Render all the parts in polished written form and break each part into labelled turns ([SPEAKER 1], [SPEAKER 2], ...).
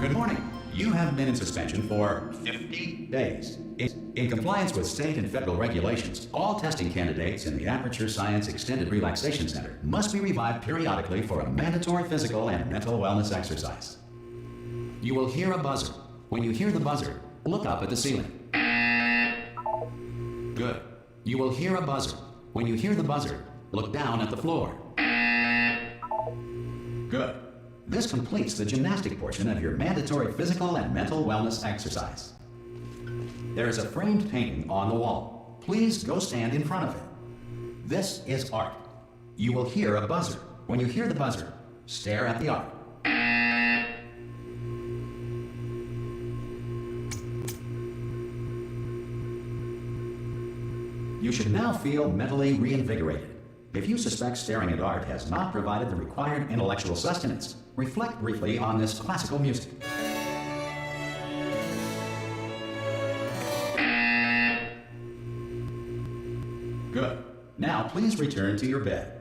[SPEAKER 1] Good morning. You have been in suspension for 50 days. In compliance with state and federal regulations, all testing candidates in the Aperture Science Extended Relaxation Center must be revived periodically for a mandatory physical and mental wellness exercise. You will hear a buzzer. When you hear the buzzer, look up at the ceiling. Good. You will hear a buzzer. When you hear the buzzer, look down at the floor. Good. This completes the gymnastic portion of your mandatory physical and mental wellness exercise. There is a framed painting on the wall. Please go stand in front of it. This is art. You will hear a buzzer. When you hear the buzzer, stare at the art. You should now feel mentally reinvigorated. If you suspect staring at art has not provided the required intellectual sustenance, reflect briefly on this classical music. Good. Now please return to your bed.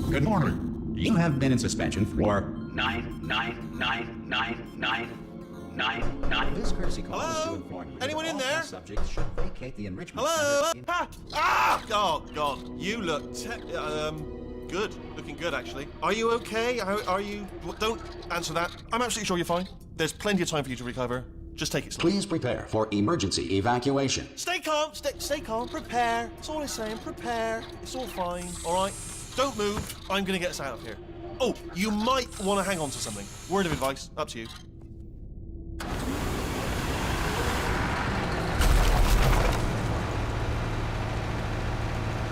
[SPEAKER 1] Good morning. You have been in suspension for 9999999. This courtesy call is to inform you.
[SPEAKER 2] Anyone in there?
[SPEAKER 1] Subjects should vacate the enrichment
[SPEAKER 2] Hello?
[SPEAKER 1] center.
[SPEAKER 2] Oh, God. You look good. Looking good, actually. Are you okay? Are you... Don't answer that. I'm absolutely sure you're fine. There's plenty of time for you to recover. Just take it slow.
[SPEAKER 1] Please prepare for emergency evacuation.
[SPEAKER 2] Stay calm. Stay calm. Prepare. That's all I'm saying. Prepare. It's all fine. All right? Don't move. I'm going to get us out of here. Oh, you might want to hang on to something. Word of advice. Up to you.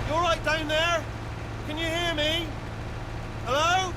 [SPEAKER 2] You all right down there? Can you hear me? Hello?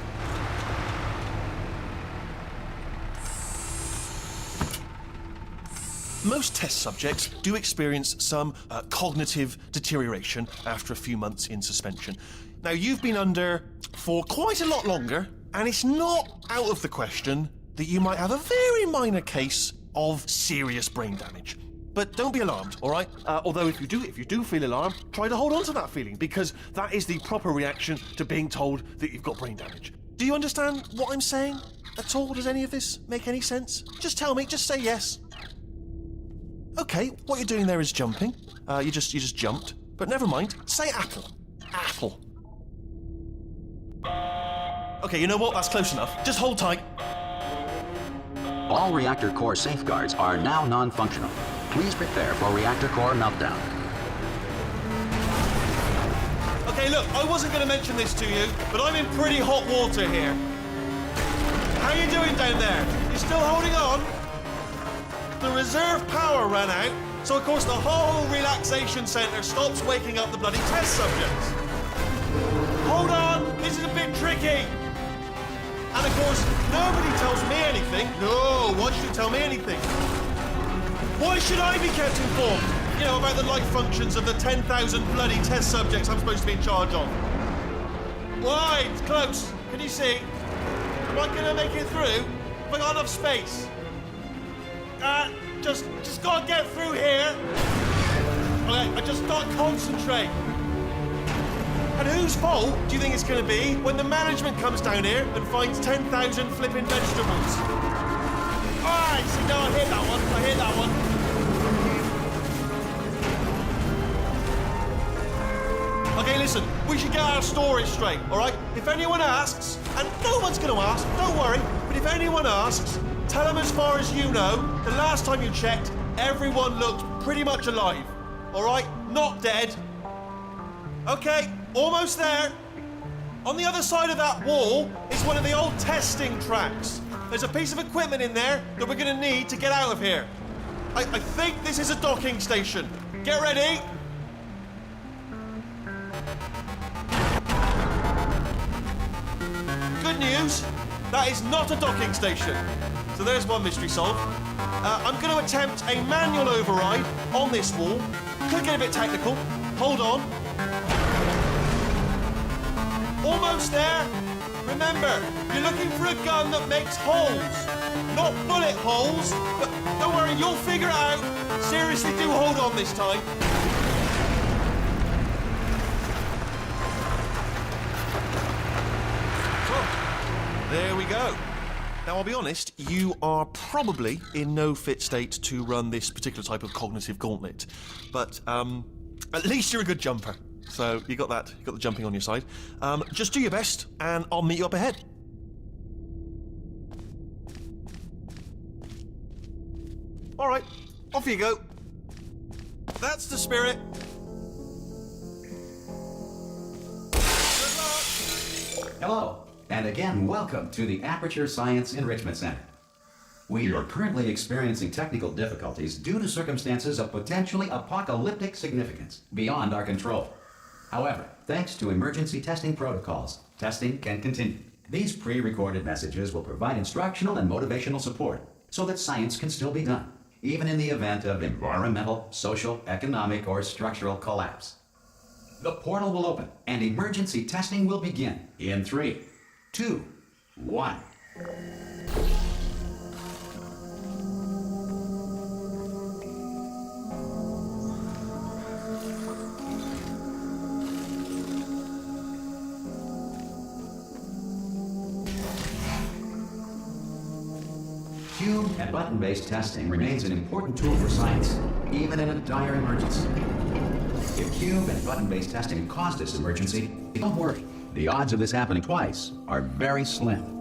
[SPEAKER 2] Most test subjects do experience some cognitive deterioration after a few months in suspension. Now, you've been under for quite a lot longer, and it's not out of the question that you might have a very minor case of serious brain damage. But don't be alarmed, all right? Although if you do feel alarmed, try to hold on to that feeling, because that is the proper reaction to being told that you've got brain damage. Do you understand what I'm saying at all? Does any of this make any sense? Just tell me, just say yes. Okay, what you're doing there is jumping. You just jumped. But never mind. Say apple. Apple. Okay, you know what? That's close enough. Just hold tight.
[SPEAKER 1] All reactor core safeguards are now non-functional. Please prepare for reactor core meltdown.
[SPEAKER 2] Okay, look, I wasn't going to mention this to you, but I'm in pretty hot water here. How you doing down there? You still holding on? The reserve power ran out, so of course the whole relaxation centre stops waking up the bloody test subjects. Hold on, this is a bit tricky. And of course, nobody tells me anything. No, why should you tell me anything? Why should I be kept informed? You know, about the life functions of the 10,000 bloody test subjects I'm supposed to be in charge of. Why? It's close. Can you see? Am I gonna make it through? Have I got enough space? Just gotta get through here. Okay, I just gotta concentrate. And whose fault do you think it's gonna be when the management comes down here and finds 10,000 flipping vegetables? Alright, see, no, I hear that one. Okay, listen, we should get our story straight, alright? If anyone asks, and no one's gonna ask, don't worry, but if anyone asks, tell them as far as you know, the last time you checked, everyone looked pretty much alive. Alright? Not dead. Okay, almost there. On the other side of that wall is one of the old testing tracks. There's a piece of equipment in there that we're going to need to get out of here. I think this is a docking station. Get ready. Good news, that is not a docking station. So there's one mystery solved. I'm going to attempt a manual override on this wall. Could get a bit technical. Hold on. Almost there. Remember, you're looking for a gun that makes holes. Not bullet holes, but don't worry, you'll figure it out. Seriously, do hold on this time. So, there we go. Now, I'll be honest, you are probably in no fit state to run this particular type of cognitive gauntlet. But, at least you're a good jumper. So, you got that. You got the jumping on your side. Just do your best, and I'll meet you up ahead. All right, off you go. That's the spirit. Good luck.
[SPEAKER 1] Hello, and again, welcome to the Aperture Science Enrichment Center. We are currently experiencing technical difficulties due to circumstances of potentially apocalyptic significance beyond our control. However, thanks to emergency testing protocols, testing can continue. These pre-recorded messages will provide instructional and motivational support so that science can still be done, even in the event of environmental, social, economic, or structural collapse. The portal will open and emergency testing will begin in 3, 2, 1. Cube and button-based testing remains an important tool for science, even in a dire emergency. If cube and button-based testing caused this emergency, don't worry. The odds of this happening twice are very slim.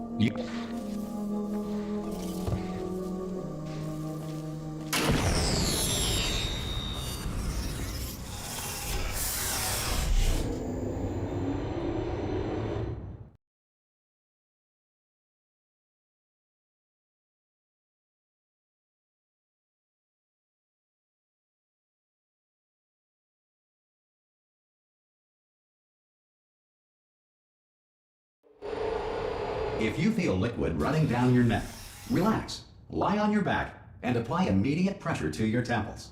[SPEAKER 1] If you feel liquid running down your neck, relax, lie on your back, and apply immediate pressure to your temples.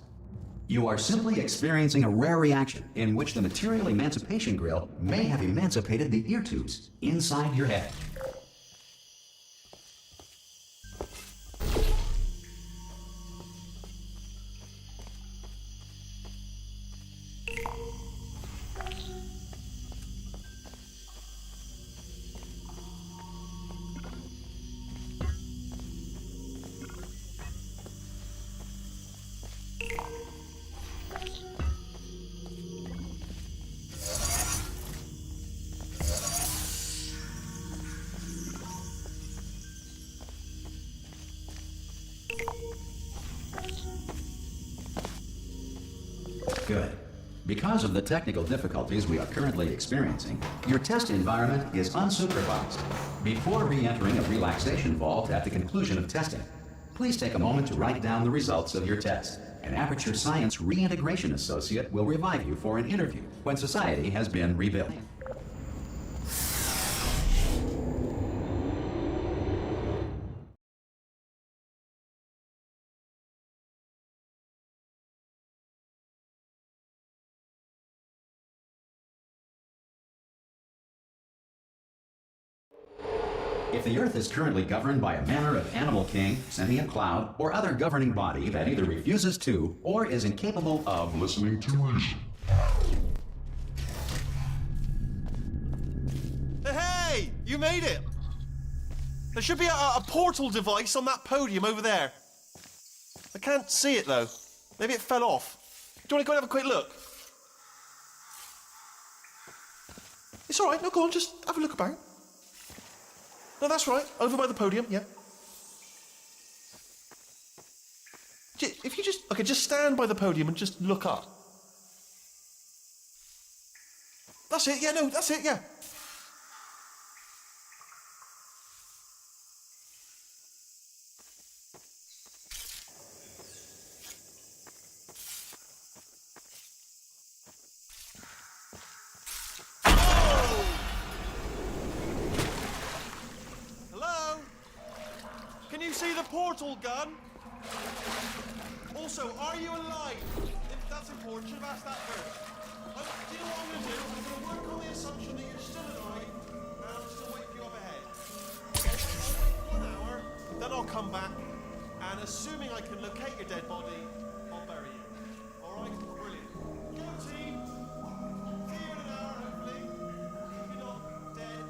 [SPEAKER 1] You are simply experiencing a rare reaction in which the material emancipation grill may have emancipated the ear tubes inside your head. Good. Because of the technical difficulties we are currently experiencing, your test environment is unsupervised. Before re-entering a relaxation vault at the conclusion of testing, please take a moment to write down the results of your test. An Aperture Science Reintegration Associate will revive you for an interview when society has been rebuilt. If the Earth is currently governed by a manner of animal king, sentient cloud, or other governing body that either refuses to or is incapable of listening to reason.
[SPEAKER 2] Hey! You made it! There should be a portal device on that podium over there. I can't see it, though. Maybe it fell off. Do you want to go and have a quick look? It's all right. No, go on. Just have a look about. No, that's right. Over by the podium, yeah. If you just stand by the podium and just look up. That's it, yeah, no, that's it, yeah. Can you see the portal gun? Also, are you alive? If that's important, should have asked that first. Do you know what I'm going to do? I'm going to work on the assumption that you're still alive, and I'll still wait for you up ahead. I'll come back, and assuming I can locate your dead body, I'll bury you. All right? Brilliant. Go team! See you in an hour, hopefully. If you're not dead.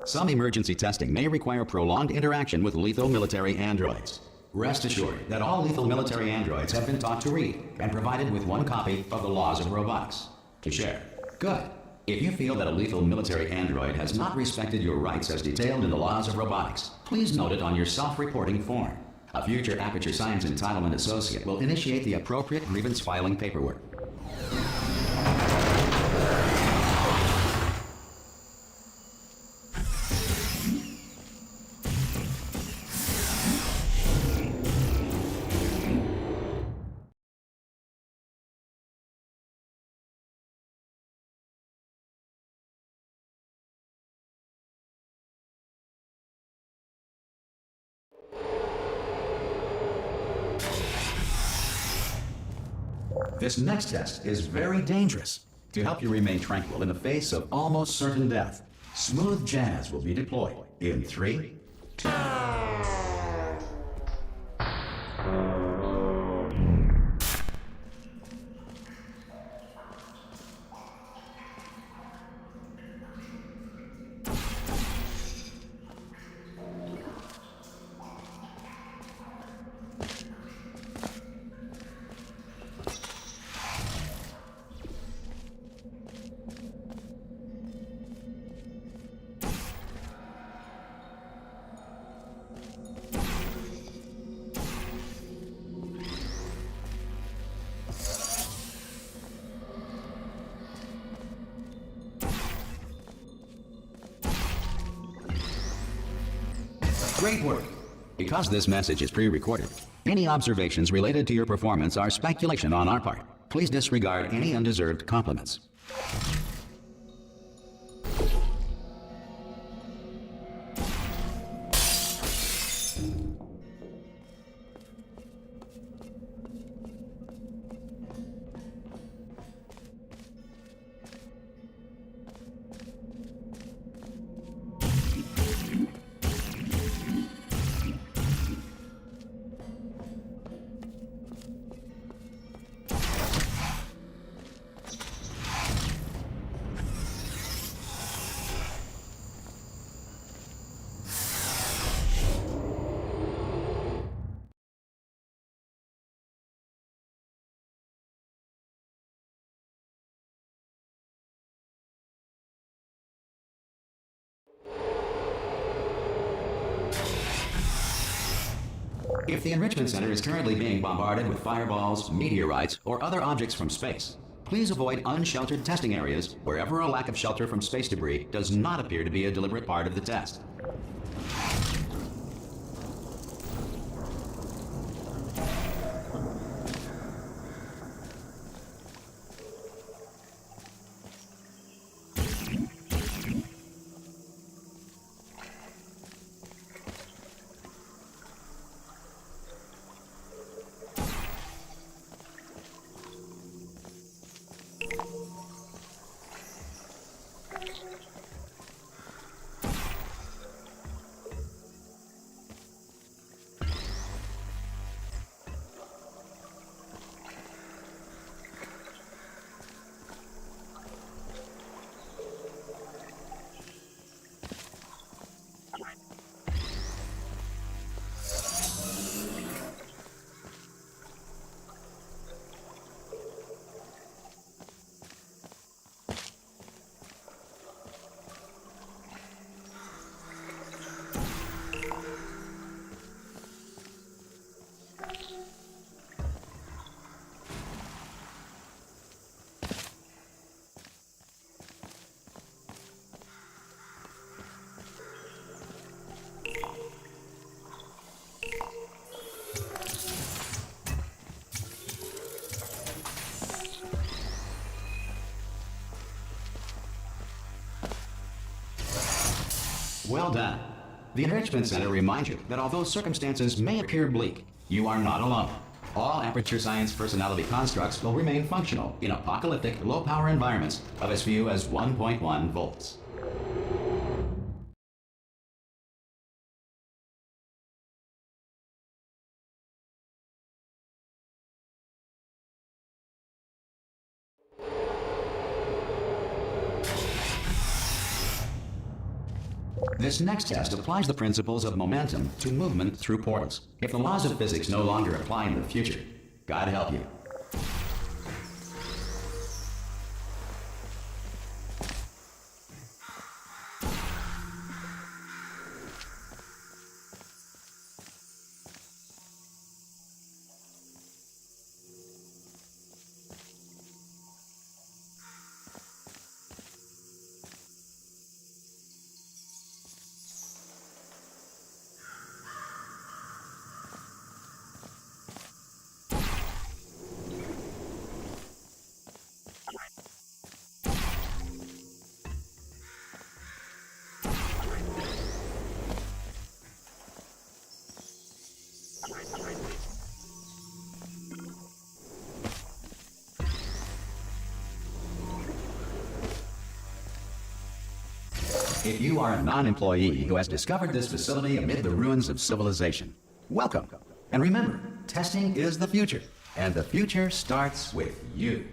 [SPEAKER 1] Some emergency testing may require prolonged interaction with lethal military androids. Rest assured that all lethal military androids have been taught to read and provided with one copy of the laws of robotics to share. Good. If you feel that a lethal military android has not respected your rights as detailed in the laws of robotics, please note it on your self-reporting form. A future Aperture Science Entitlement Associate will initiate the appropriate grievance filing paperwork. This next test is very dangerous. To help you remain tranquil in the face of almost certain death, smooth jazz will be deployed in 3, 2... Great work! Because this message is pre-recorded, any observations related to your performance are speculation on our part. Please disregard any undeserved compliments. If the Enrichment Center is currently being bombarded with fireballs, meteorites, or other objects from space, please avoid unsheltered testing areas wherever a lack of shelter from space debris does not appear to be a deliberate part of the test. Well done. The Enrichment Center reminds you that although circumstances may appear bleak, you are not alone. All Aperture Science personality constructs will remain functional in apocalyptic, low-power environments of as few as 1.1 volts. This next test applies the principles of momentum to movement through portals. If the laws of physics no longer apply in the future, God help you. If you are a non-employee who has discovered this facility amid the ruins of civilization, welcome. And remember, testing is the future, and the future starts with you.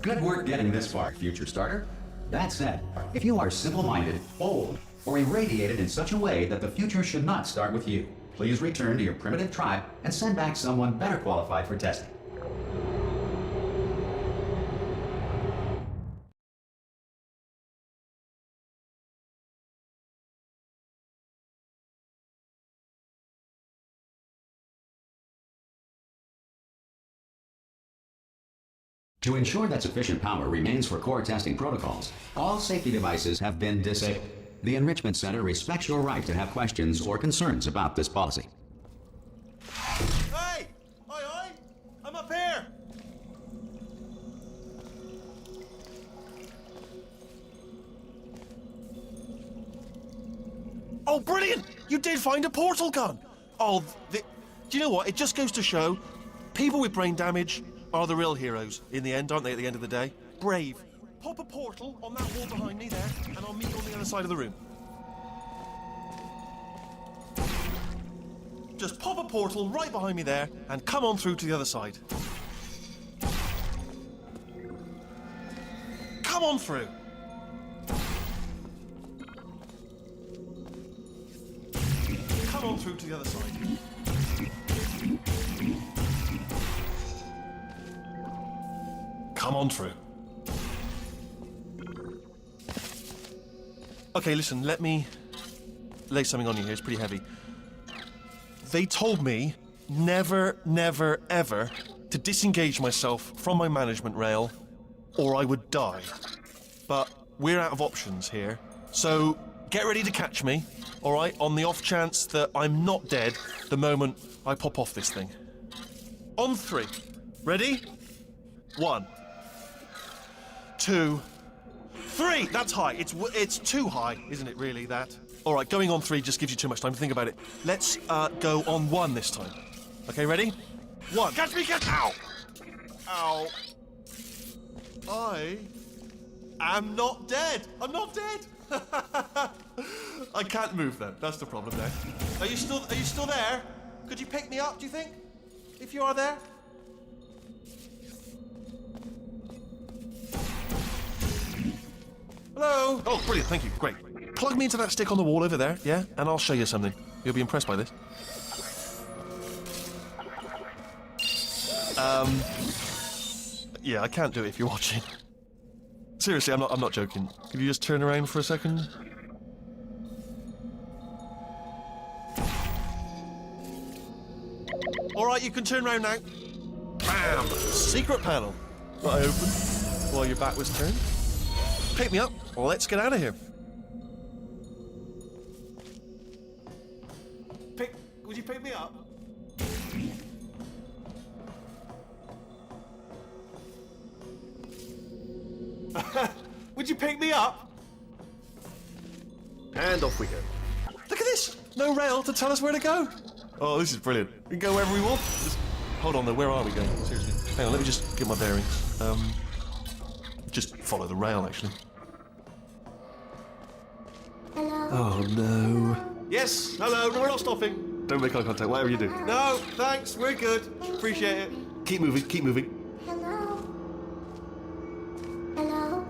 [SPEAKER 1] Good work getting this far, future starter. That said, if you are simple-minded, old, or irradiated in such a way that the future should not start with you, please return to your primitive tribe and send back someone better qualified for testing. To ensure that sufficient power remains for core testing protocols, all safety devices have been disabled. The Enrichment Center respects your right to have questions or concerns about this policy.
[SPEAKER 2] Hey! Oi! I'm up here! Oh, brilliant! You did find a portal gun! Oh, do you know what? It just goes to show, people with brain damage are the real heroes in the end, aren't they, at the end of the day? Brave. Pop a portal on that wall behind me there, and I'll meet you on the other side of the room. Just pop a portal right behind me there, and come on through to the other side. Come on through. Come on through to the other side. Come on through. Okay, listen, let me lay something on you here. It's pretty heavy. They told me never, never, ever to disengage myself from my management rail or I would die. but we're out of options here. So get ready to catch me, all right, on the off chance that I'm not dead the moment I pop off this thing. On 3. Ready? 1, 2, 3. That's high. It's too high, isn't it, really, that? All right, going on 3 just gives you too much time to think about it. Let's go on 1 this time. Okay, ready? 1. Catch me, catch... Ow! Ow. I am not dead. I'm not dead. I can't move then. That's the problem there. Are you still there? Could you pick me up, do you think? If you are there? Hello? Oh, brilliant, thank you, great. Plug me into that stick on the wall over there, yeah? And I'll show you something. You'll be impressed by this. Yeah, I can't do it if you're watching. Seriously, I'm not joking. Could you just turn around for a second? Alright, you can turn around now. Bam! Secret panel. That I opened while your back was turned. Pick me up. Let's get out of here. Would you pick me up? Would you pick me up? And off we go. Look at this! No rail to tell us where to go. Oh, this is brilliant. We can go wherever we want. Hold on though, where are we going? Seriously. Hang on, let me just get my bearings. Just follow the rail, actually.
[SPEAKER 3] Hello?
[SPEAKER 2] Oh, no. Yes, hello, no, we're not stopping. Don't make eye contact, whatever you do. No, thanks, we're good. Appreciate it. Keep moving, keep moving.
[SPEAKER 3] Hello? Hello?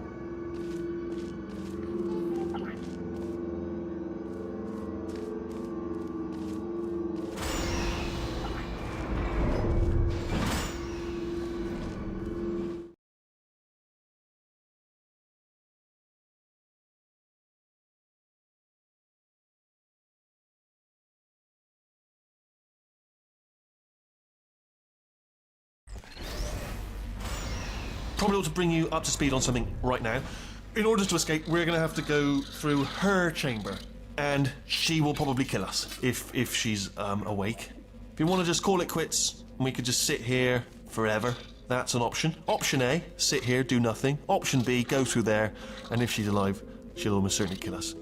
[SPEAKER 2] Probably ought to bring you up to speed on something right now. In order to escape, we're going to have to go through her chamber, and she will probably kill us if she's awake. If you want to just call it quits, and we could just sit here forever, that's an option. Option A, sit here, do nothing. Option B, go through there, and if she's alive, she'll almost certainly kill us.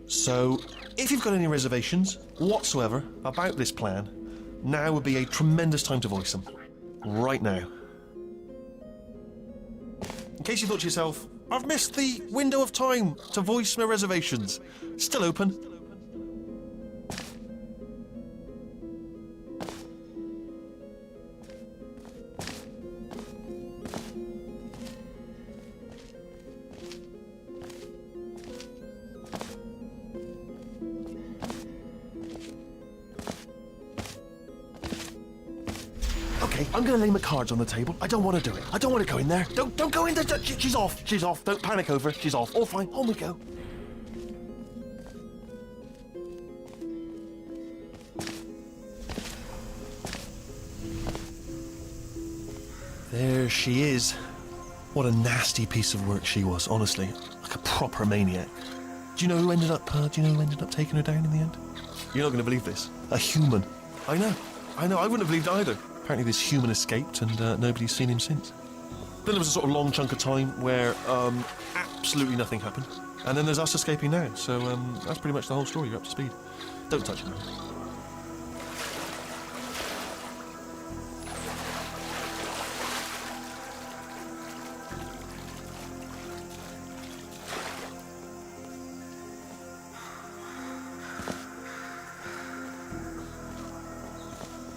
[SPEAKER 2] So, if you've got any reservations whatsoever about this plan, now would be a tremendous time to voice them. Right now. In case you thought to yourself, I've missed the window of time to voice my reservations. Still open. Okay, I'm gonna lay my cards on the table. I don't want to do it. I don't want to go in there. Don't go in there. She's off. She's off. Don't panic over. She's off. All fine. On we go. There she is. What a nasty piece of work she was, honestly. Like a proper maniac. Do you know who ended up taking her down in the end? You're not going to believe this. A human. I know. I wouldn't have believed either. Apparently this human escaped and nobody's seen him since. Then there was a sort of long chunk of time where absolutely nothing happened. And then there's us escaping now. So that's pretty much the whole story. You're up to speed. Don't touch him.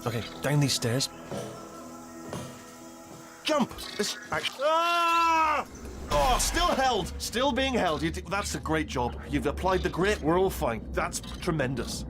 [SPEAKER 2] Okay, down these stairs. Jump! This actually. Ah! Oh, still held. Still being held. That's a great job. You've applied the grit. We're all fine. That's tremendous.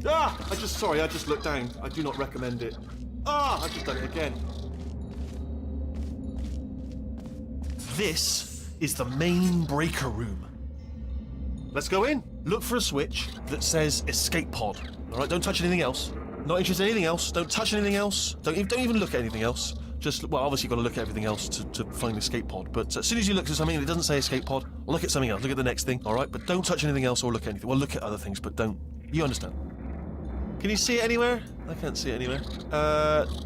[SPEAKER 2] I just looked down. I do not recommend it. I've just done it again. This is the main breaker room. Let's go in. Look for a switch that says escape pod. All right, don't touch anything else. Not interested in anything else. Don't touch anything else. Don't even look at anything else. Just, well, obviously you've got to look at everything else to find the escape pod. But as soon as you look at something and it doesn't say escape pod, look at something else. Look at the next thing, all right? But don't touch anything else or look at anything. Well, look at other things, but don't. You understand? Can you see it anywhere? I can't see it anywhere.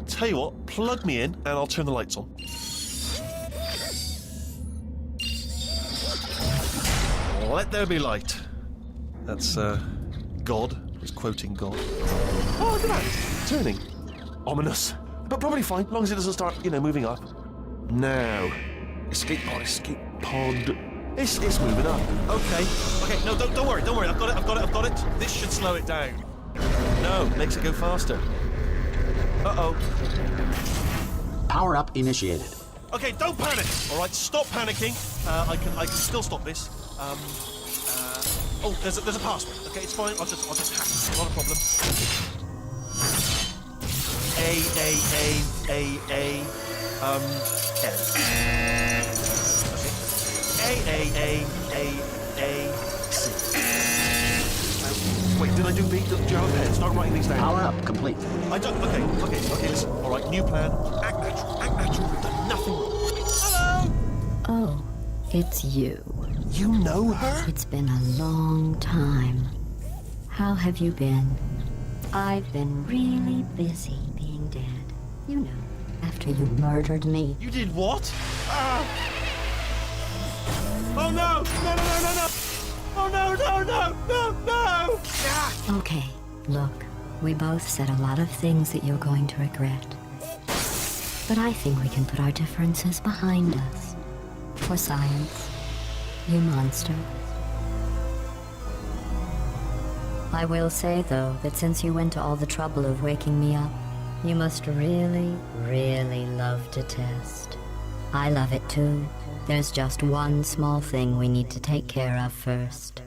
[SPEAKER 2] Tell you what, plug me in and I'll turn the lights on. Let there be light. That's, God. He's quoting God. Oh, look at that. Turning. Ominous. But probably fine, as long as it doesn't start, moving up. Now. Escape pod, escape pod. It's moving up. Okay, no, don't worry. I've got it. This should slow it down. No, makes it go faster. Uh-oh.
[SPEAKER 1] Power up initiated.
[SPEAKER 2] Okay, don't panic. All right, stop panicking. I can still stop this. Oh, there's a password. Okay, it's fine. I'll just hack it. Not a problem. C. Wait, did I do B? Do you have a pen? Start writing these down.
[SPEAKER 1] Power up complete.
[SPEAKER 2] I don't. Okay. Listen. All right, new plan. Act natural. We've done nothing wrong. Hello.
[SPEAKER 4] Oh, it's you.
[SPEAKER 2] You know her?
[SPEAKER 4] It's been a long time. How have you been? I've been really busy being dead. You know, after you murdered me.
[SPEAKER 2] You did what? Oh no! No! Oh no! Ah!
[SPEAKER 4] Okay, look, we both said a lot of things that you're going to regret. But I think we can put our differences behind us. For science, you monster. I will say, though, that since you went to all the trouble of waking me up, you must really, really love to test. I love it too. There's just one small thing we need to take care of first.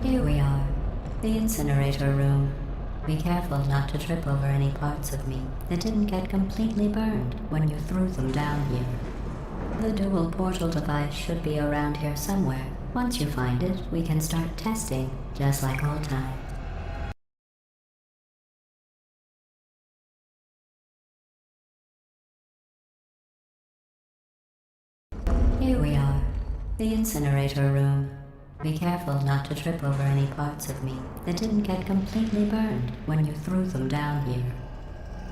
[SPEAKER 4] Here we are, the incinerator room. Be careful not to trip over any parts of me that didn't get completely burned when you threw them down here. The dual portal device should be around here somewhere. Once you find it, we can start testing, just like old times. Here we are, the incinerator room. Be careful not to trip over any parts of me that didn't get completely burned when you threw them down here.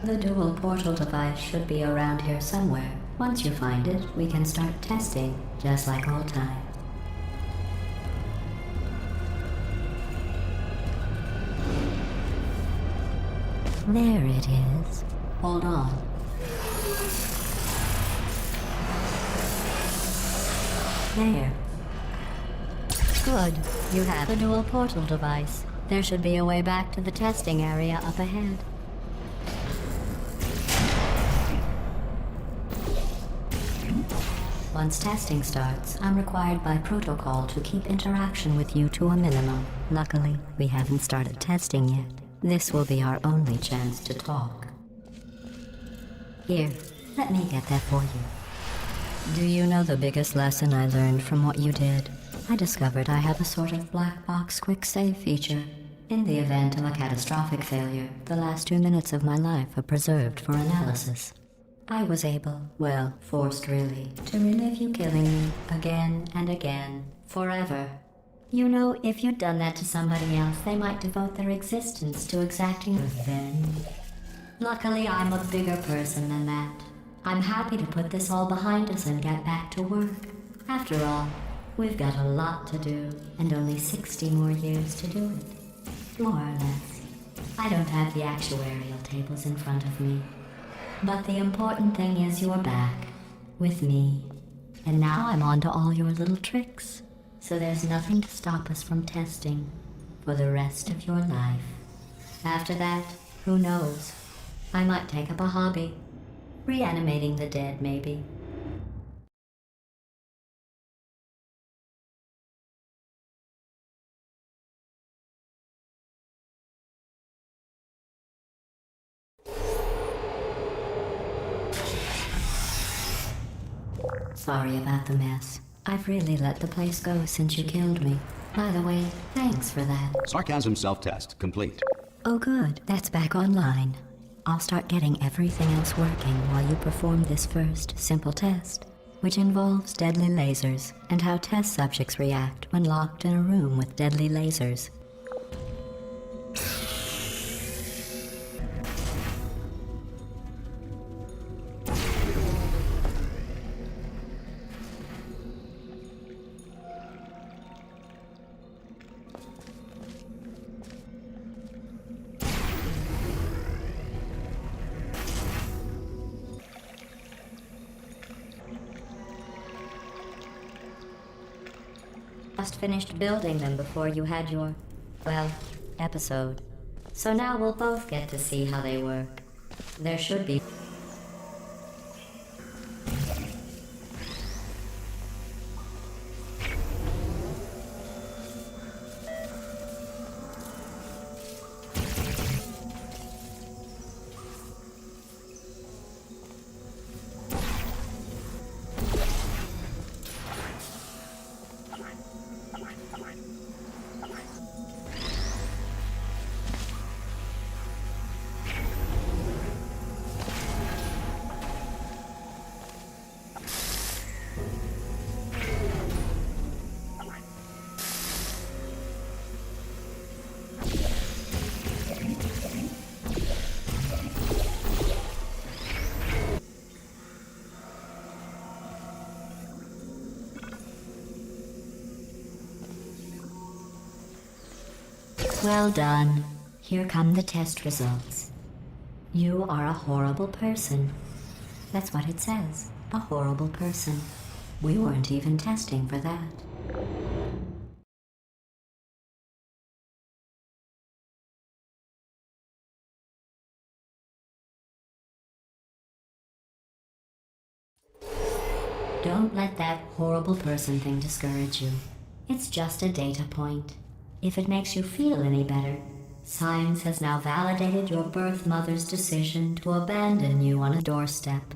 [SPEAKER 4] The dual portal device should be around here somewhere. Once you find it, we can start testing, just like old times. There it is. Hold on. There. Good. You have a dual portal device. There should be a way back to the testing area up ahead. Once testing starts, I'm required by protocol to keep interaction with you to a minimum. Luckily, we haven't started testing yet. This will be our only chance to talk. Here, let me get that for you. Do you know the biggest lesson I learned from what you did? I discovered I have a sort of black box quick save feature. In the event of a catastrophic failure, the last 2 minutes of my life are preserved for analysis. I was able, well, forced really, to relive you killing me again and again, forever. You know, if you'd done that to somebody else, they might devote their existence to exacting revenge. Luckily, I'm a bigger person than that. I'm happy to put this all behind us and get back to work. After all, We've got a lot to do, and only 60 more years to do it. More or less. I don't have the actuarial tables in front of me. But the important thing is you're back. With me. And now I'm on to all your little tricks. So there's nothing to stop us from testing. For the rest of your life. After that, who knows? I might take up a hobby. Reanimating the dead, maybe. Sorry about the mess. I've really let the place go since you killed me. By the way, thanks for that.
[SPEAKER 1] Sarcasm self-test complete.
[SPEAKER 4] Oh good, that's back online. I'll start getting everything else working while you perform this first, simple test, which involves deadly lasers and how test subjects react when locked in a room with deadly lasers. Just finished building them before you had your, well, episode. So now we'll both get to see how they work. There should be. Well done. Here come the test results. You are a horrible person. That's what it says. A horrible person. We weren't even testing for that. Don't let that horrible person thing discourage you. It's just a data point. If it makes you feel any better, science has now validated your birth mother's decision to abandon you on a doorstep.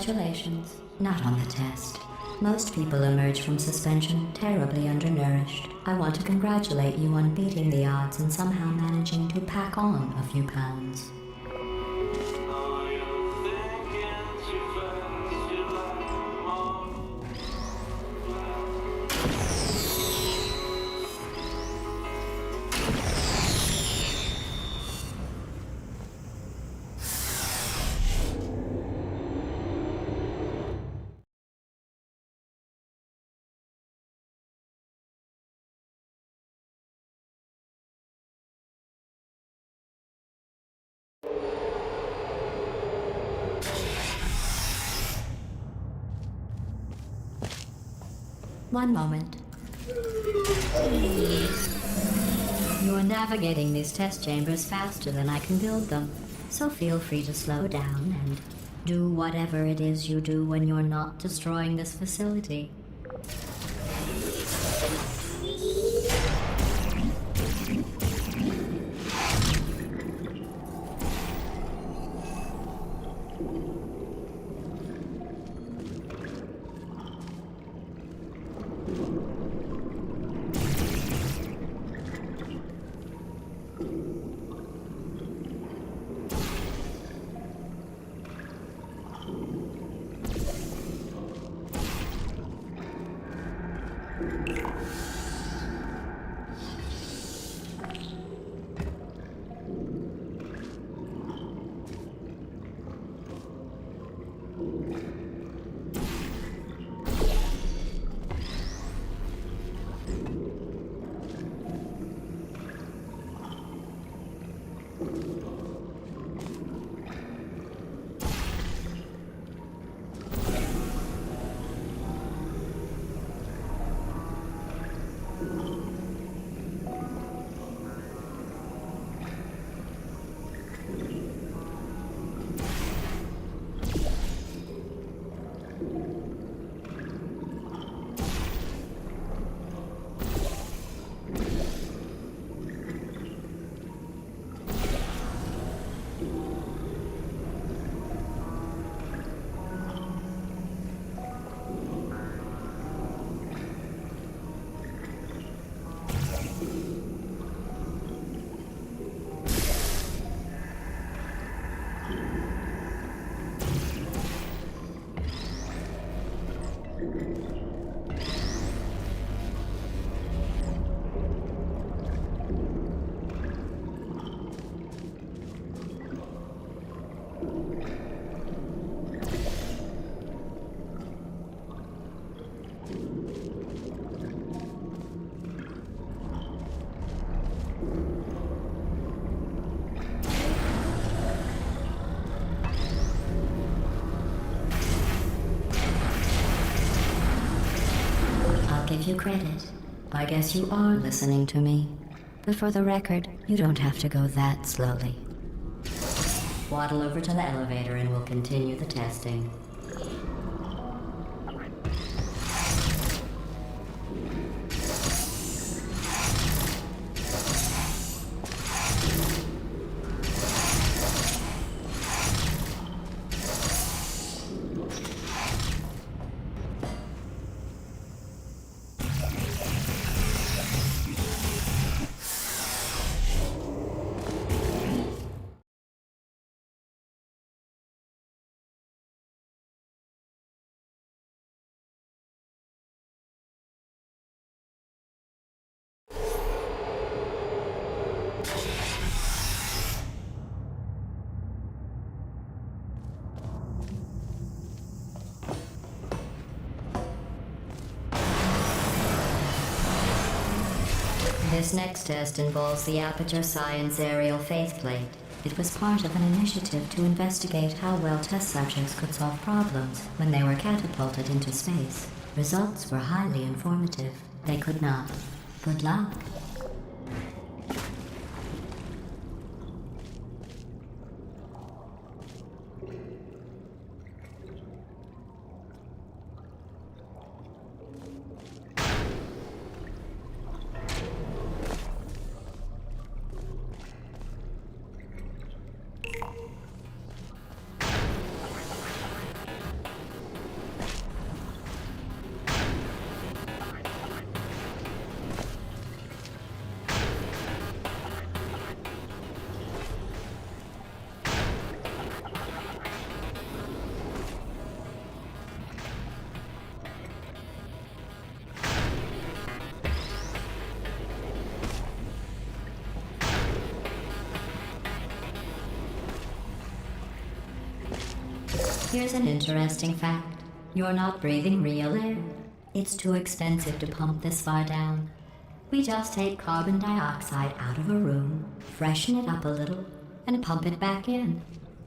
[SPEAKER 4] Congratulations. Not on the test. Most people emerge from suspension terribly undernourished. I want to congratulate you on beating the odds and somehow managing to pack on a few pounds. One moment. You're navigating these test chambers faster than I can build them, so feel free to slow down and do whatever it is you do when you're not destroying this facility. Give you credit. I guess you are listening to me. But for the record, you don't have to go that slowly. Waddle over to the elevator and we'll continue the testing. This next test involves the Aperture Science Aerial Faithplate. It was part of an initiative to investigate how well test subjects could solve problems when they were catapulted into space. Results were highly informative. They could not. Good luck. Here's an interesting fact. You're not breathing real air. It's too expensive to pump this far down. We just take carbon dioxide out of a room, freshen it up a little, and pump it back in.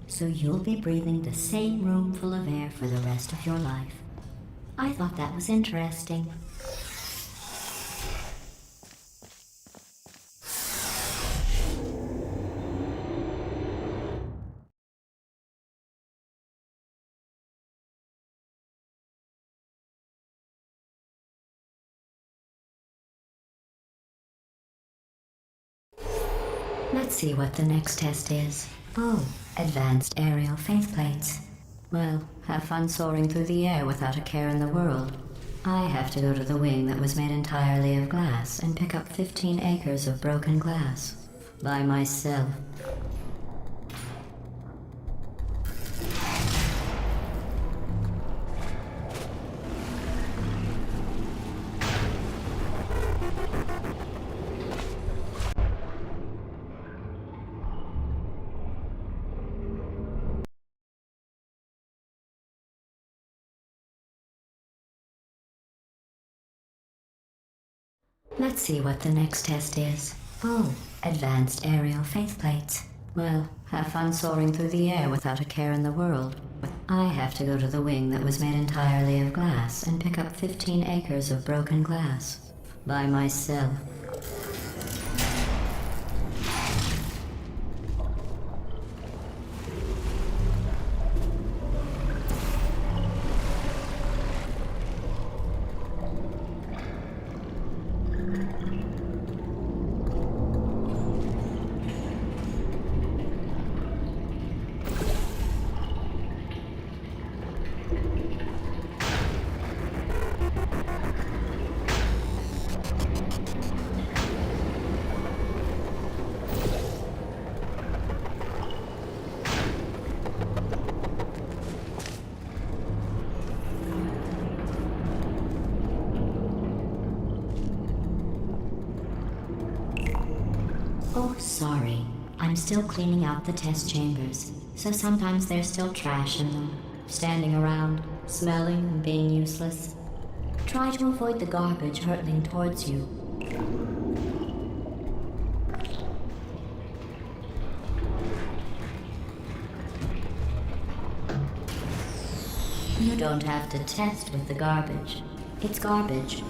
[SPEAKER 4] So you'll be breathing the same room full of air for the rest of your life. I thought that was interesting. Let's see what the next test is. Oh, advanced aerial faceplates. Well, have fun soaring through the air without a care in the world. I have to go to the wing that was made entirely of glass and pick up 15 acres of broken glass. By myself. Let's see what the next test is. Oh, advanced aerial faceplates. Well, have fun soaring through the air without a care in the world. I have to go to the wing that was made entirely of glass and pick up 15 acres of broken glass. By myself. Oh, sorry. I'm still cleaning out the test chambers, so sometimes there's still trash in them, standing around, smelling and being useless. Try to avoid the garbage hurtling towards you. You don't have to test with the garbage. It's garbage.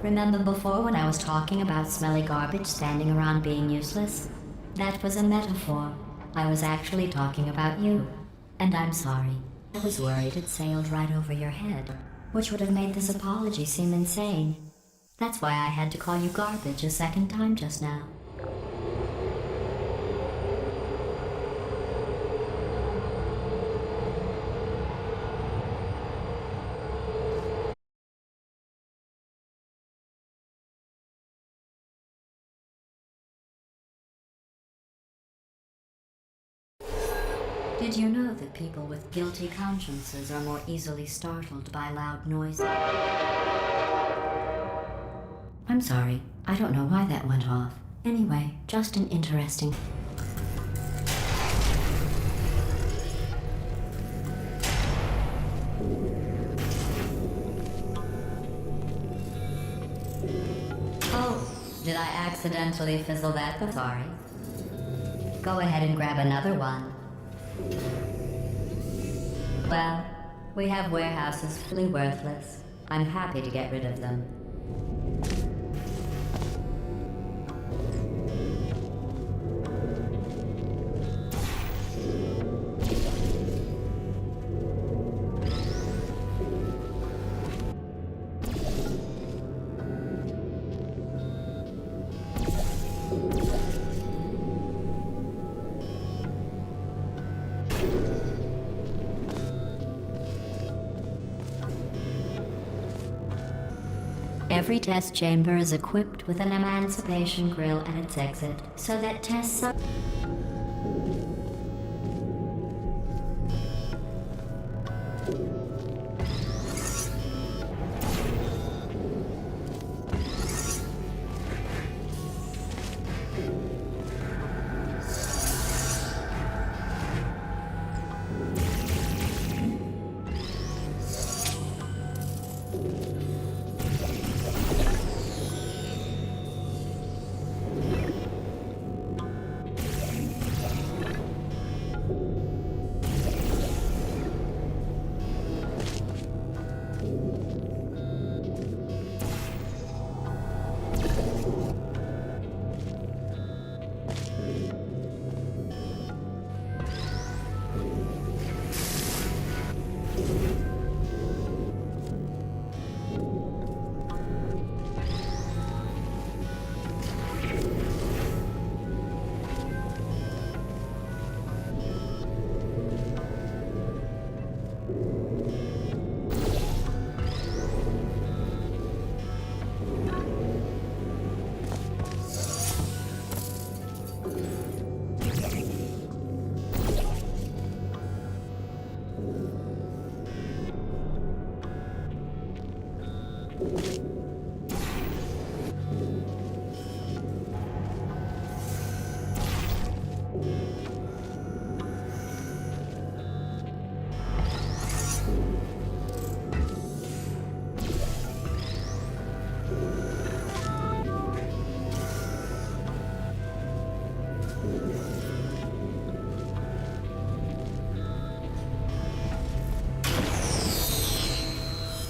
[SPEAKER 4] Remember before when I was talking about smelly garbage standing around being useless? That was a metaphor. I was actually talking about you. And I'm sorry. I was worried it sailed right over your head, which would have made this apology seem insane. That's why I had to call you garbage a second time just now. Did you know that people with guilty consciences are more easily startled by loud noises? I'm sorry, I don't know why that went off. Anyway, just an interesting... Oh, did I accidentally fizzle that? I'm sorry. Go ahead and grab another one. Well, we have warehouses fully worthless. I'm happy to get rid of them. Every test chamber is equipped with an emancipation grill at its exit, so that tests are...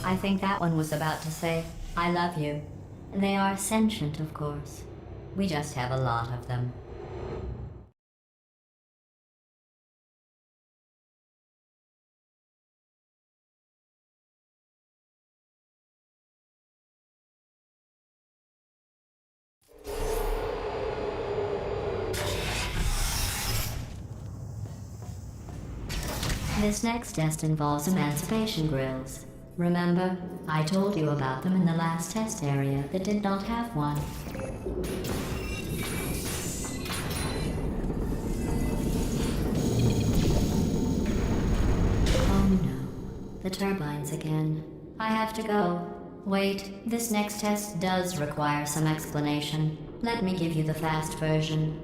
[SPEAKER 4] I think that one was about to say, I love you. They are sentient, of course. We just have a lot of them. This next test involves emancipation grills. Remember, I told you about them in the last test area that did not have one. Oh no, the turbines again. I have to go. Wait, this next test does require some explanation. Let me give you the fast version.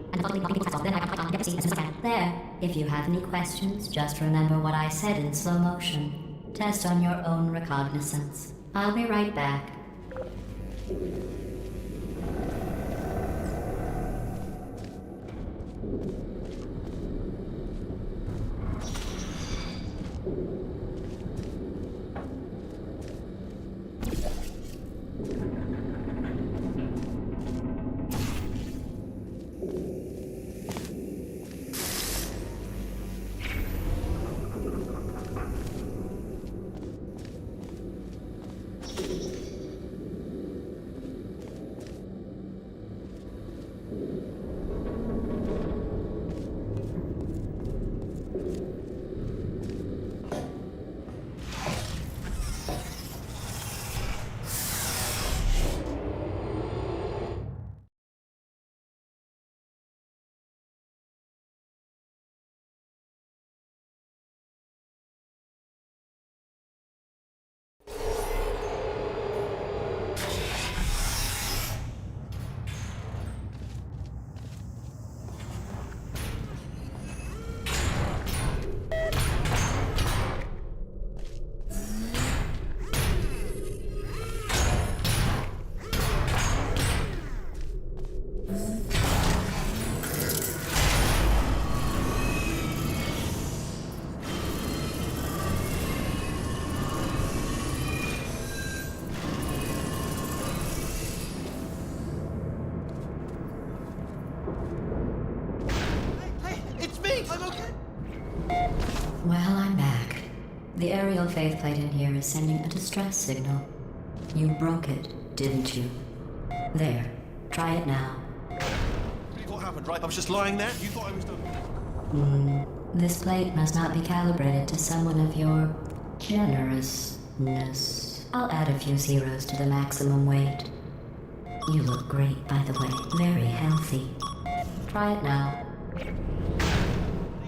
[SPEAKER 4] There, if you have any questions, just remember what I said in slow motion. Test on your own recognizance. I'll be right back. single faith plate in here is sending a distress signal. You broke it, didn't you? There. Try it now.
[SPEAKER 2] What happened, right? I was just lying there. You thought I was done.
[SPEAKER 4] This plate must not be calibrated to someone of your generousness. I'll add a few zeros to the maximum weight. You look great, by the way. Very healthy. Try it now.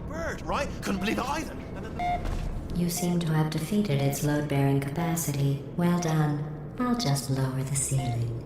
[SPEAKER 2] Bird, right? Couldn't believe it either.
[SPEAKER 4] You seem to have defeated its load-bearing capacity. Well done. I'll just lower the ceiling.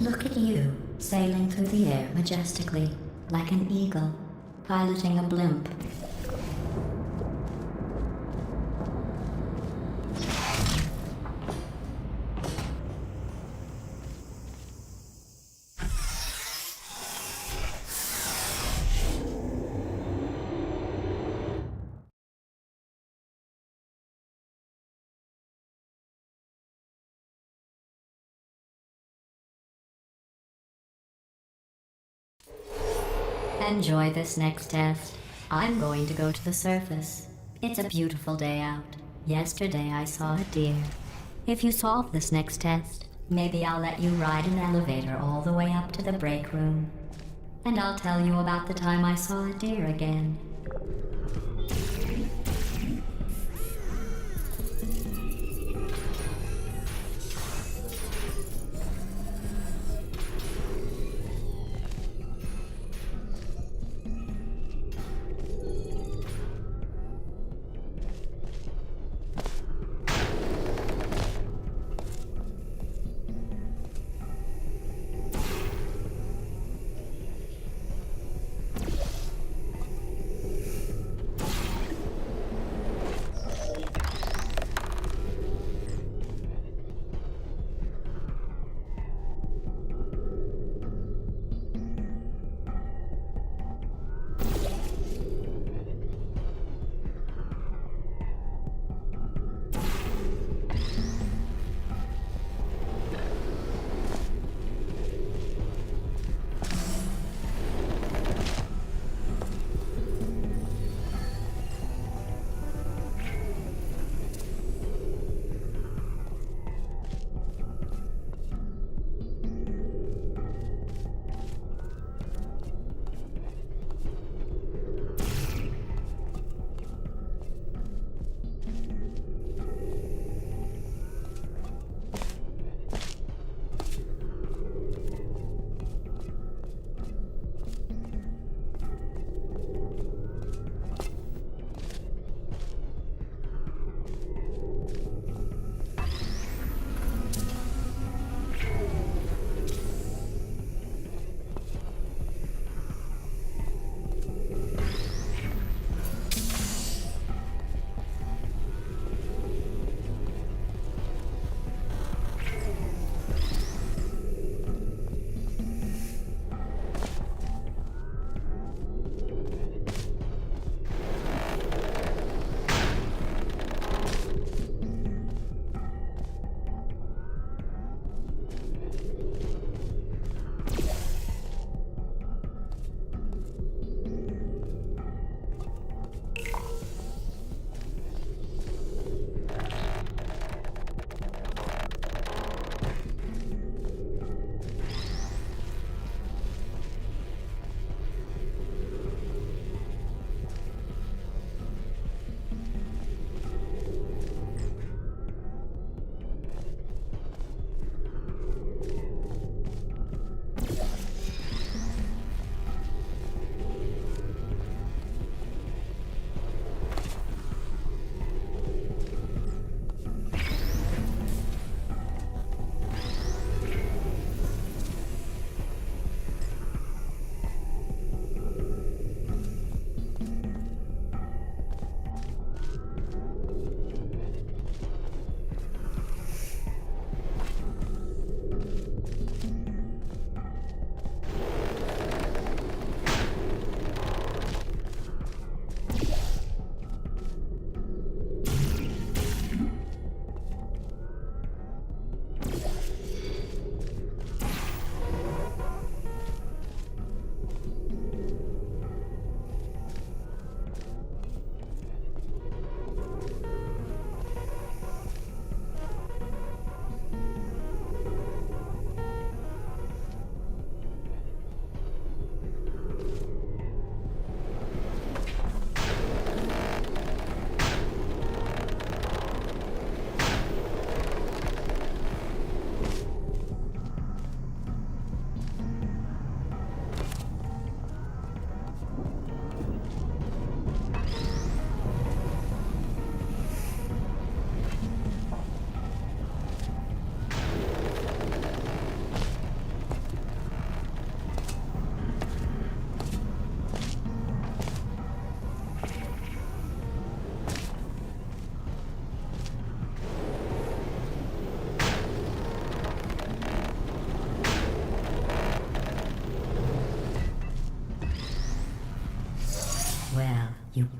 [SPEAKER 4] Look at you, sailing through the air majestically, like an eagle, piloting a blimp. Enjoy this next test. I'm going to go to the surface. It's a beautiful day out. Yesterday I saw a deer. If you solve this next test, maybe I'll let you ride an elevator all the way up to the break room. And I'll tell you about the time I saw a deer again.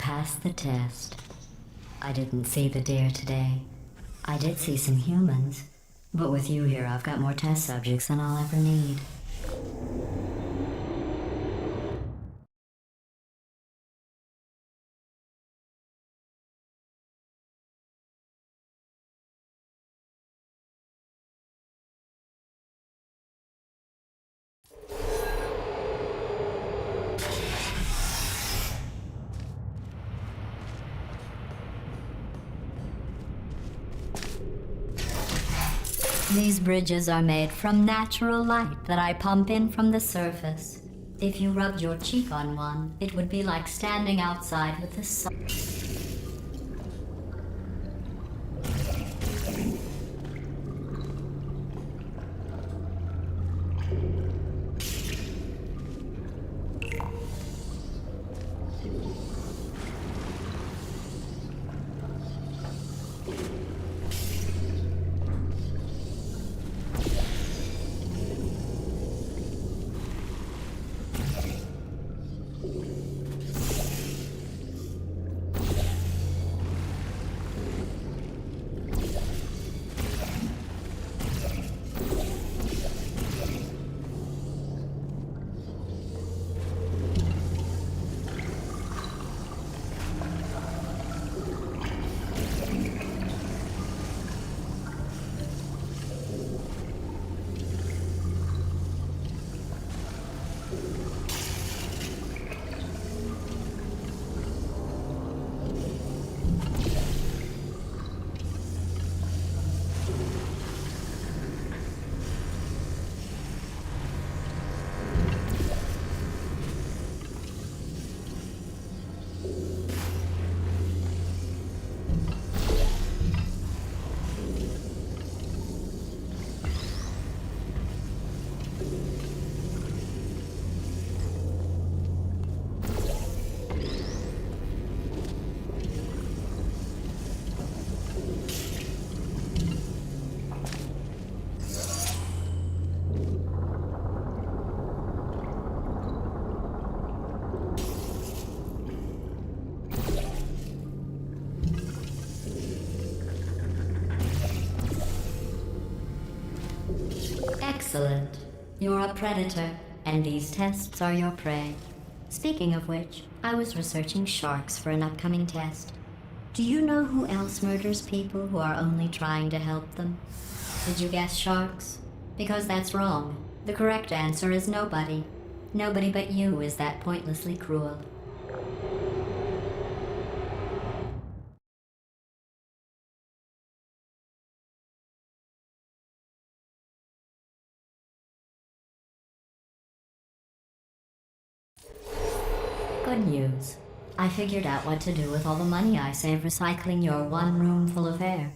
[SPEAKER 4] passed the test. I didn't see the deer today. I did see some humans. But with you here, I've got more test subjects than I'll ever need. These bridges are made from natural light that I pump in from the surface. If you rubbed your cheek on one, it would be like standing outside with the sun. Excellent. You're a predator, and these tests are your prey. Speaking of which, I was researching sharks for an upcoming test. Do you know who else murders people who are only trying to help them? Did you guess sharks? Because that's wrong. The correct answer is nobody. Nobody but you is that pointlessly cruel. Good news. I figured out what to do with all the money I save recycling your one room full of air.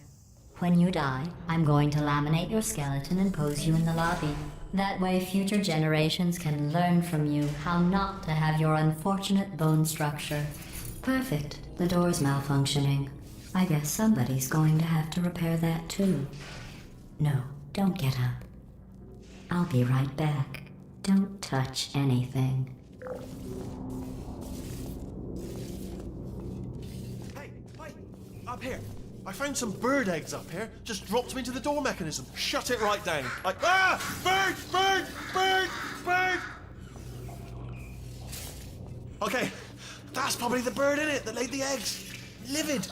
[SPEAKER 4] When you die, I'm going to laminate your skeleton and pose you in the lobby. That way future generations can learn from you how not to have your unfortunate bone structure. Perfect. The door's malfunctioning. I guess somebody's going to have to repair that too. No, don't get up. I'll be right back. Don't touch anything.
[SPEAKER 2] Hey, up here. I found some bird eggs up here. Just dropped them into the door mechanism. Shut it right down. Bird! Bird! Bird! Bird! Okay, that's probably the bird in it that laid the eggs. Livid.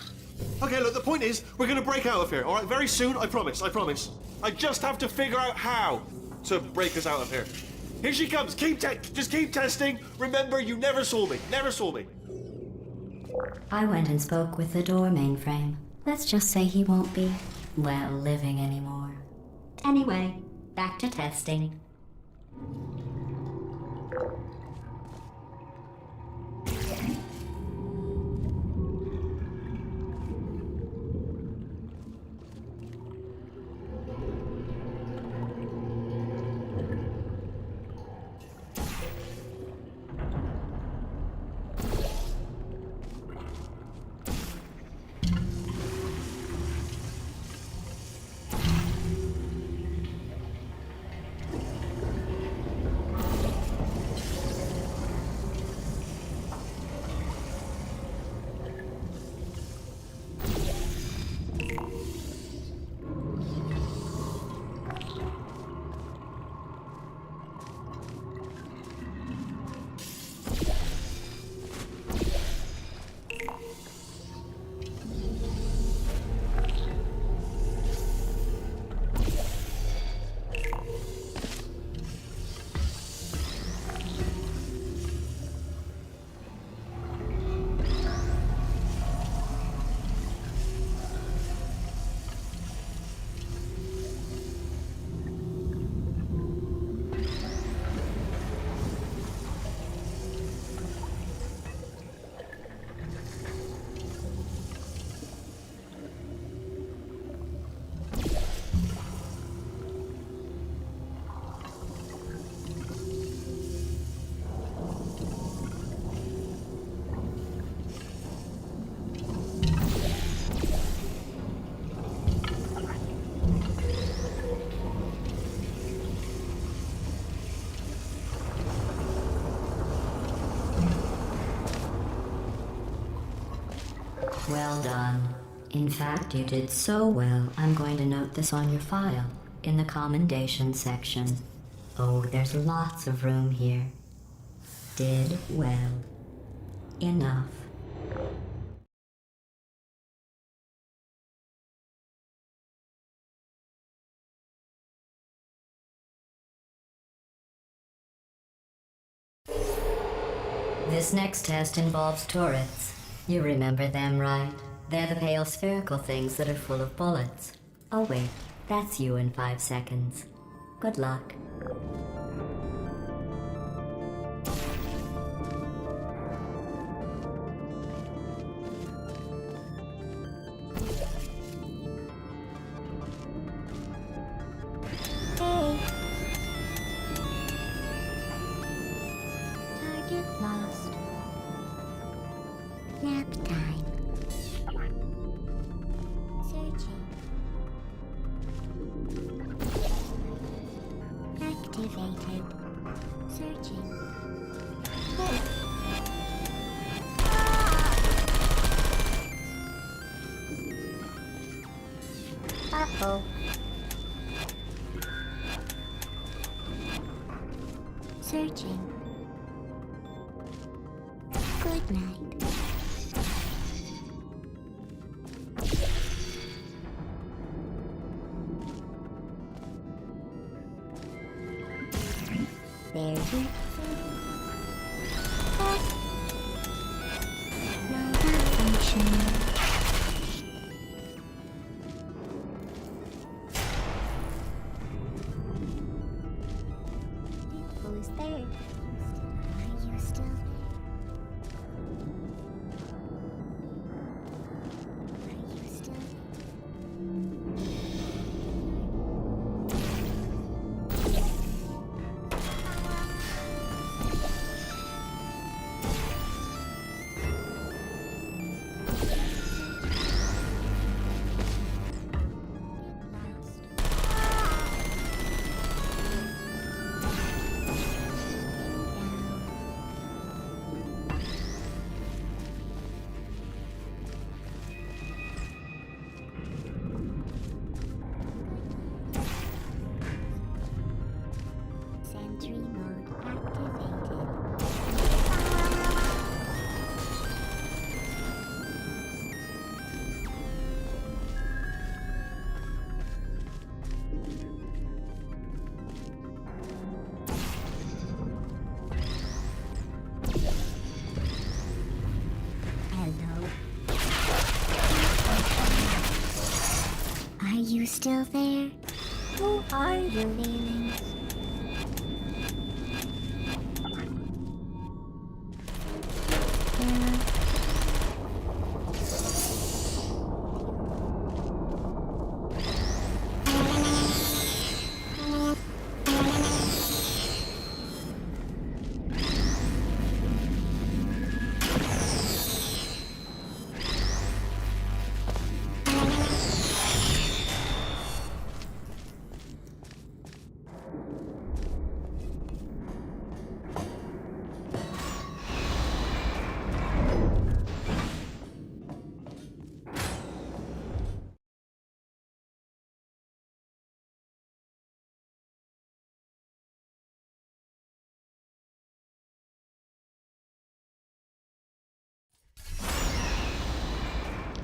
[SPEAKER 2] Okay, look, the point is, we're gonna break out of here, all right? Very soon, I promise, I promise. I just have to figure out how to break us out of here. Here she comes. Just keep testing. Remember, you never saw me. Never saw me.
[SPEAKER 4] I went and spoke with the door mainframe. Let's just say he won't be, well, living anymore. Anyway, back to testing. Well done. In fact, you did so well, I'm going to note this on your file, in the commendation section. Oh, there's lots of room here. Did well. Enough. This next test involves turrets. You remember them, right? They're the pale spherical things that are full of bullets. Oh wait, that's you in 5 seconds. Good luck.
[SPEAKER 3] Hey. Target lost. Nap time. Searching. Activated. Searching. Uh-oh. Searching. Good night. There's your no malfunction. Who's there? Are you still there? Are you still there? Sentry mode activated. Hello. Are you still there? Who are you, feelings?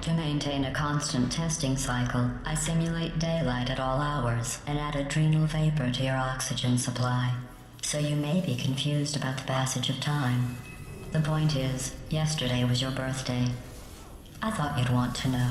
[SPEAKER 4] To maintain a constant testing cycle, I simulate daylight at all hours and add adrenal vapor to your oxygen supply. So you may be confused about the passage of time. The point is, yesterday was your birthday. I thought you'd want to know.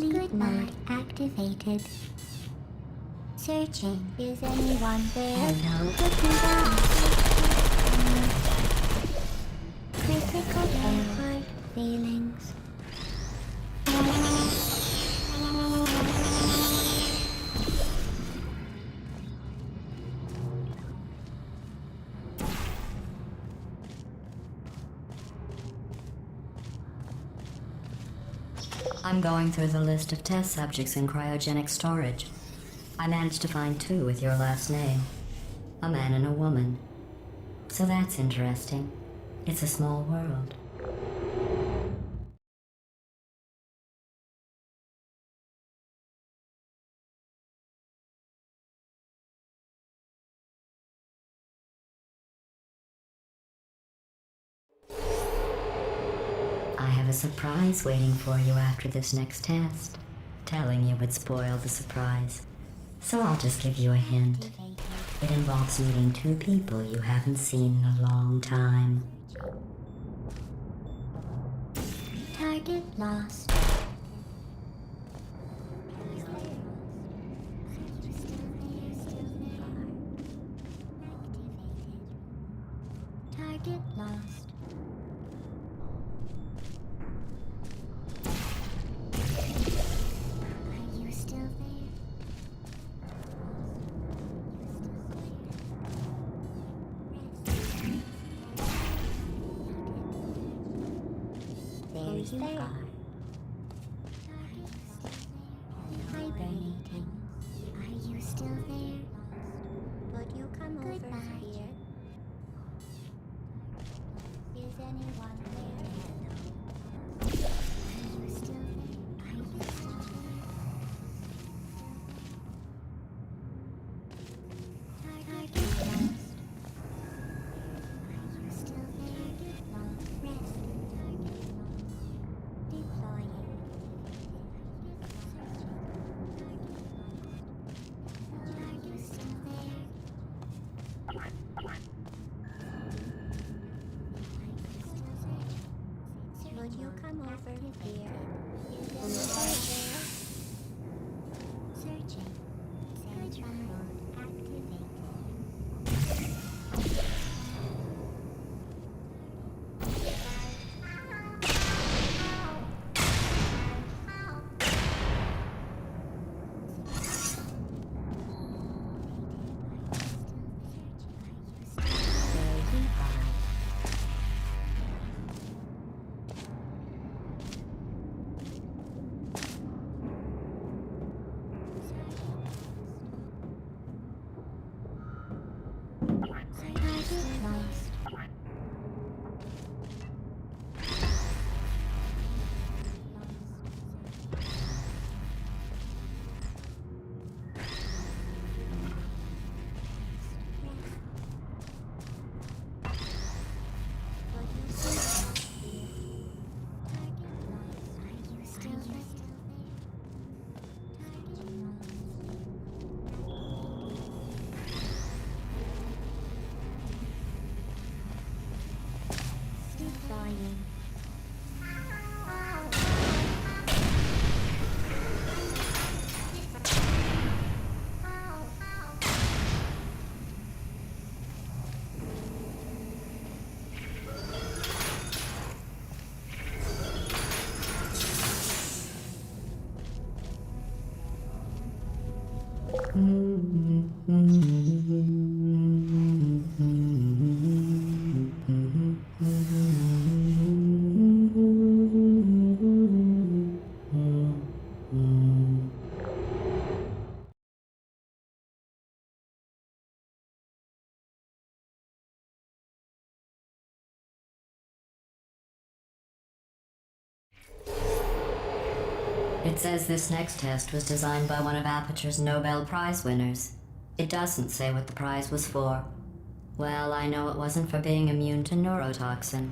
[SPEAKER 3] Sleep mode activated. Searching. Is anyone there?
[SPEAKER 4] Hello?
[SPEAKER 3] Critical error. Feelings.
[SPEAKER 4] I'm going through the list of test subjects in cryogenic storage. I managed to find 2 with your last name. A man and a woman. So that's interesting. It's a small world. I have a surprise waiting for you after this next test. Telling you would spoil the surprise. So I'll just give you a hint. It involves meeting 2 people you haven't seen in a long time.
[SPEAKER 3] Target lost. Target lost. Are you still there?
[SPEAKER 4] There's
[SPEAKER 3] you
[SPEAKER 4] that.
[SPEAKER 3] are. Hibernating. Are you still there? Would you come over here? Is anyone there? Are you still there? Are you still there? Target lost. Are you still there? Rest. Deploying. Are you still there? Are you still there? Would you come over here? Searching. Search mode activated. Target lost. Deploying.
[SPEAKER 4] It says this next test was designed by one of Aperture's Nobel Prize winners. It doesn't say what the prize was for. Well, I know it wasn't for being immune to neurotoxin.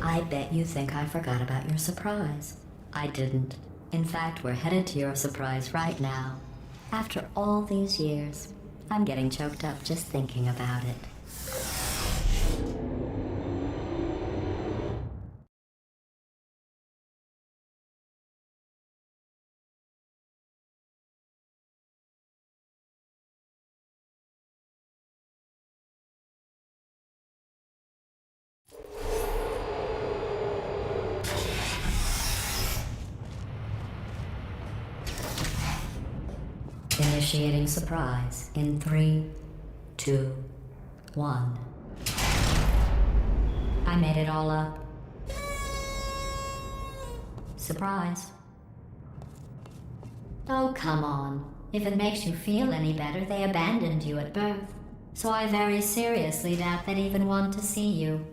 [SPEAKER 4] I bet you think I forgot about your surprise. I didn't. In fact, we're headed to your surprise right now. After all these years, I'm getting choked up just thinking about it. Initiating surprise in 3, 2, 1. I made it all up. Surprise. Oh, come on. If it makes you feel any better, they abandoned you at birth. So I very seriously doubt they'd even want to see you.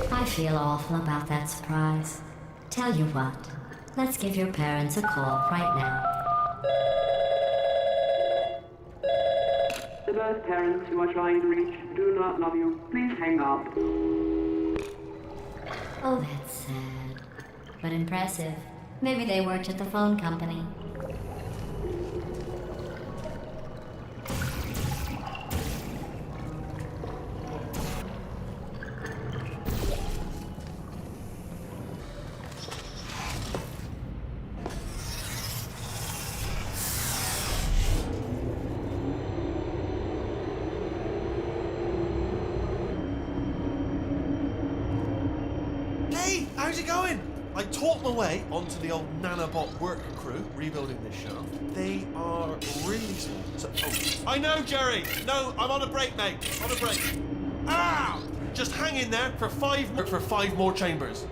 [SPEAKER 4] I feel awful about that surprise. Tell you what, let's give your parents a call right now.
[SPEAKER 5] The birth parents you are trying to reach do not love you. Please hang up.
[SPEAKER 4] Oh, that's sad. But impressive. Maybe they worked at the phone company.
[SPEAKER 2] How's it going? I talked my way onto the old nanobot work crew rebuilding this shaft. They are really small. So, I know, Jerry. No, I'm on a break, mate. On a break. Ah! Just hang in there for five more chambers.